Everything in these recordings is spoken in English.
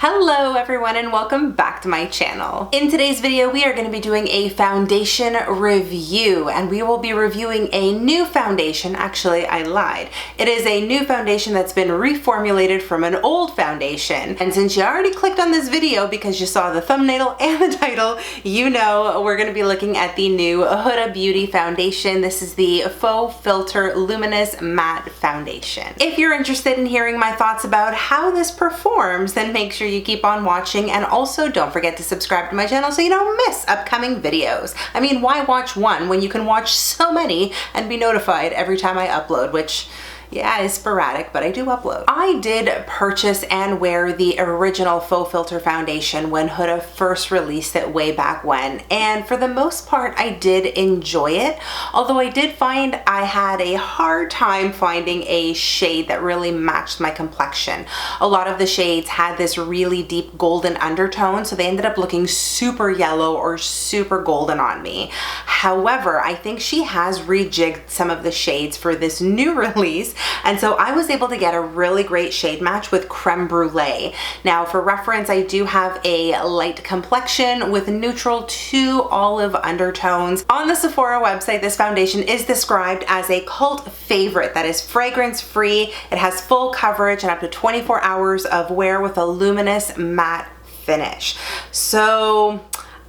Hello everyone and welcome back to my channel. In today's video we are going to be doing a foundation review and we will be reviewing a new foundation. Actually, I lied. It is a new foundation that's been reformulated from an old foundation. And since you already clicked on this video because you saw the thumbnail and the title, you know we're going to be looking at the new Huda Beauty foundation. This is the Faux Filter Luminous Matte Foundation. If you're interested in hearing my thoughts about how this performs, then make sure you keep on watching, and also don't forget to subscribe to my channel so you don't miss upcoming videos. I mean, why watch one when you can watch so many and be notified every time I upload, which yeah, it's sporadic, but I do upload. I did purchase and wear the original Faux Filter foundation when Huda first released it way back when, and for the most part I did enjoy it, although I did find I had a hard time finding a shade that really matched my complexion. A lot of the shades had this really deep golden undertone, so they ended up looking super yellow or super golden on me. However, I think she has rejigged some of the shades for this new release, and so I was able to get a really great shade match with Creme Brulee. Now for reference, I do have a light complexion with neutral to olive undertones. On the Sephora website, this foundation is described as a cult favorite that is fragrance free. It has full coverage and up to 24 hours of wear with a luminous matte finish. So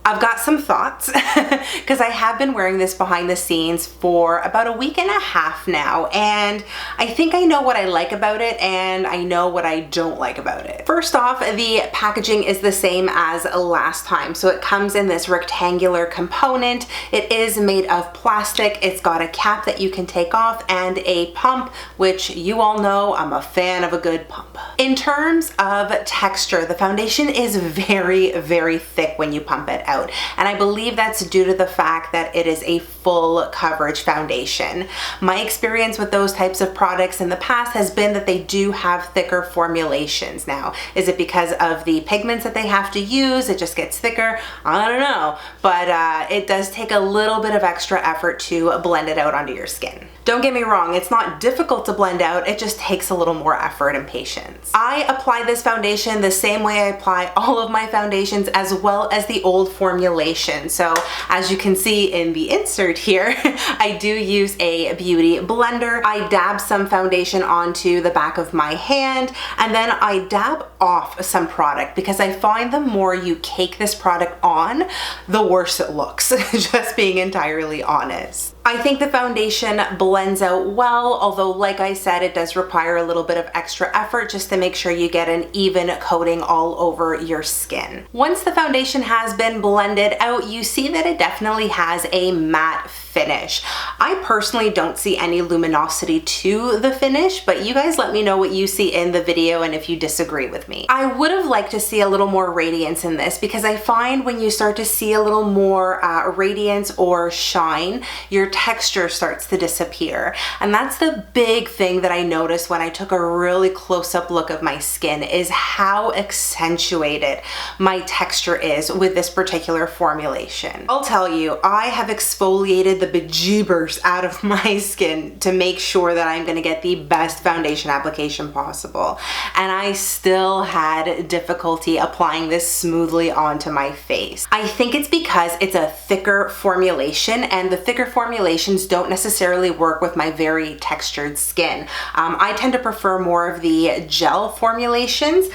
I've got some thoughts because I have been wearing this behind the scenes for about a week and a half now, and I think I know what I like about it and I know what I don't like about it. First off, the packaging is the same as last time. So it comes in this rectangular component. It is made of plastic. It's got a cap that you can take off and a pump, which you all know I'm a fan of a good pump. In terms of texture, the foundation is very, very thick when you pump it out. And I believe that's due to the fact that it is a full coverage foundation. My experience with those types of products in the past has been that they do have thicker formulations. Now, is it because of the pigments that they have to use? It just gets thicker? I don't know. But it does take a little bit of extra effort to blend it out onto your skin. Don't get me wrong, it's not difficult to blend out, it just takes a little more effort and patience. I apply this foundation the same way I apply all of my foundations, as well as the old formulation. So as you can see in the insert here, I do use a beauty blender. I dab some foundation onto the back of my hand, and then I dab off some product because I find the more you cake this product on, the worse it looks, just being entirely honest. I think the foundation blends out well, although like I said, it does require a little bit of extra effort just to make sure you get an even coating all over your skin. Once the foundation has been blended out, you see that it definitely has a matte finish. I personally don't see any luminosity to the finish, but you guys let me know what you see in the video and if you disagree with me. I would have liked to see a little more radiance in this because I find when you start to see a little more radiance or shine, your texture starts to disappear. And that's the big thing that I noticed when I took a really close-up look of my skin, is how accentuated my texture is with this particular formulation. I'll tell you, I have exfoliated the bejeebers out of my skin to make sure that I'm gonna get the best foundation application possible. And I still had difficulty applying this smoothly onto my face. I think it's because it's a thicker formulation, and the thicker formulations don't necessarily work with my very textured skin. I tend to prefer more of the gel formulations.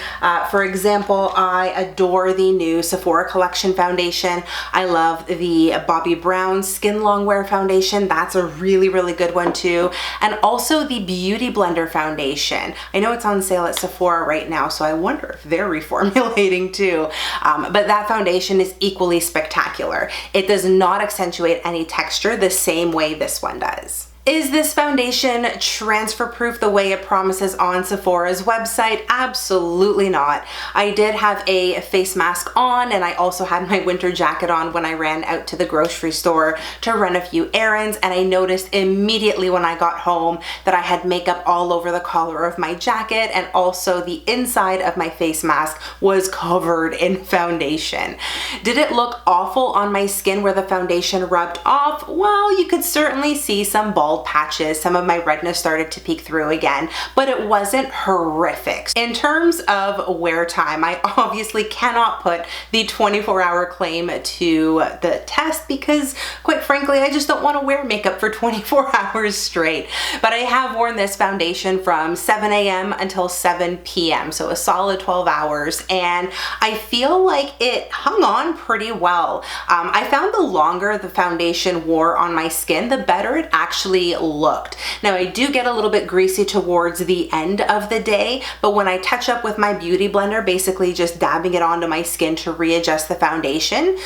For example, I adore the new Sephora collection foundation. I love the Bobbi Brown Skin Longwear foundation. That's a really, really good one too. And also the Beauty Blender foundation. I know it's on sale at Sephora right now, so I wonder if they're reformulating too. But that foundation is equally spectacular. It does not accentuate any texture the same way this one does. Is this foundation transfer proof the way it promises on Sephora's website? Absolutely not. I did have a face mask on, and I also had my winter jacket on when I ran out to the grocery store to run a few errands, and I noticed immediately when I got home that I had makeup all over the collar of my jacket, and also the inside of my face mask was covered in foundation. Did it look awful on my skin where the foundation rubbed off? Well, you could certainly see some balls bald patches. Some of my redness started to peek through again, but it wasn't horrific. In terms of wear time, I obviously cannot put the 24-hour claim to the test because, quite frankly, I just don't want to wear makeup for 24 hours straight. But I have worn this foundation from 7 a.m. until 7 p.m., so a solid 12 hours, and I feel like it hung on pretty well. I found the longer the foundation wore on my skin, the better it actually looked. Now, I do get a little bit greasy towards the end of the day, but when I touch up with my beauty blender, basically just dabbing it onto my skin to readjust the foundation,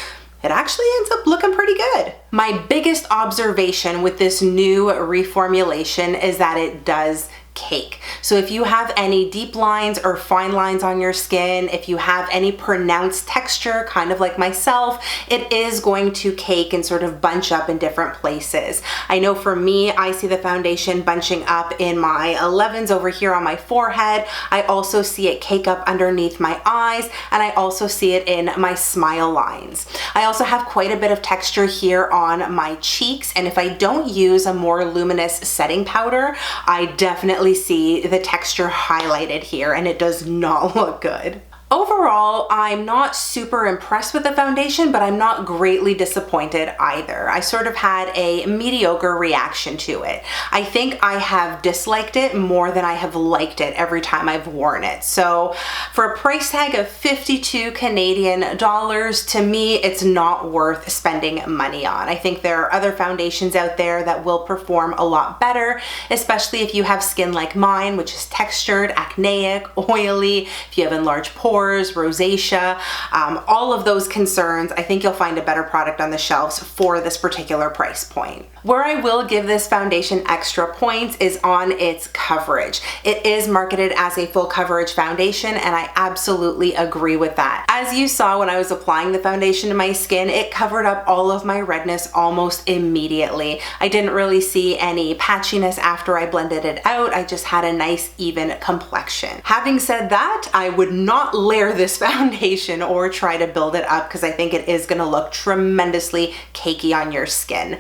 it actually ends up looking pretty good. My biggest observation with this new reformulation is that it does cake. So if you have any deep lines or fine lines on your skin, if you have any pronounced texture, kind of like myself, it is going to cake and sort of bunch up in different places. I know for me, I see the foundation bunching up in my 11s over here on my forehead. I also see it cake up underneath my eyes, and I also see it in my smile lines. I also have quite a bit of texture here on my cheeks, and if I don't use a more luminous setting powder, I definitely see the texture highlighted here, and it does not look good. Overall, I'm not super impressed with the foundation, but I'm not greatly disappointed either. I sort of had a mediocre reaction to it. I think I have disliked it more than I have liked it every time I've worn it. So for a price tag of 52 Canadian dollars, to me, it's not worth spending money on. I think there are other foundations out there that will perform a lot better, especially if you have skin like mine, which is textured, acneic, oily, if you have enlarged pores, rosacea, all of those concerns. I think you'll find a better product on the shelves for this particular price point. Where I will give this foundation extra points is on its coverage. It is marketed as a full coverage foundation, and I absolutely agree with that. As you saw when I was applying the foundation to my skin, it covered up all of my redness almost immediately. I didn't really see any patchiness after I blended it out. I just had a nice even complexion. Having said that, I would not layer this foundation or try to build it up because I think it is going to look tremendously cakey on your skin.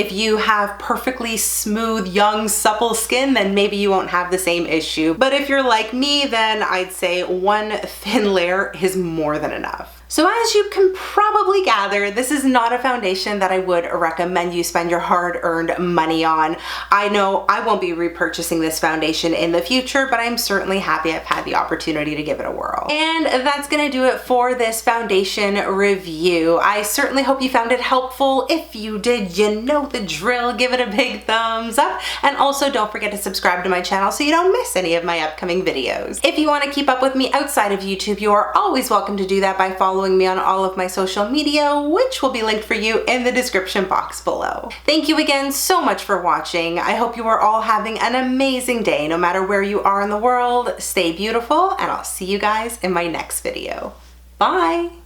If you have perfectly smooth, young, supple skin, then maybe you won't have the same issue. But if you're like me, then I'd say one thin layer is more than enough. So as you can probably gather, this is not a foundation that I would recommend you spend your hard-earned money on. I know I won't be repurchasing this foundation in the future, but I'm certainly happy I've had the opportunity to give it a whirl. And that's gonna do it for this foundation review. I certainly hope you found it helpful. If you did, you know the drill. Give it a big thumbs up. And also don't forget to subscribe to my channel so you don't miss any of my upcoming videos. If you wanna keep up with me outside of YouTube, you are always welcome to do that by following me on all of my social media, which will be linked for you in the description box below. Thank you again so much for watching. I hope you are all having an amazing day, no matter where you are in the world. Stay beautiful, and I'll see you guys in my next video. Bye!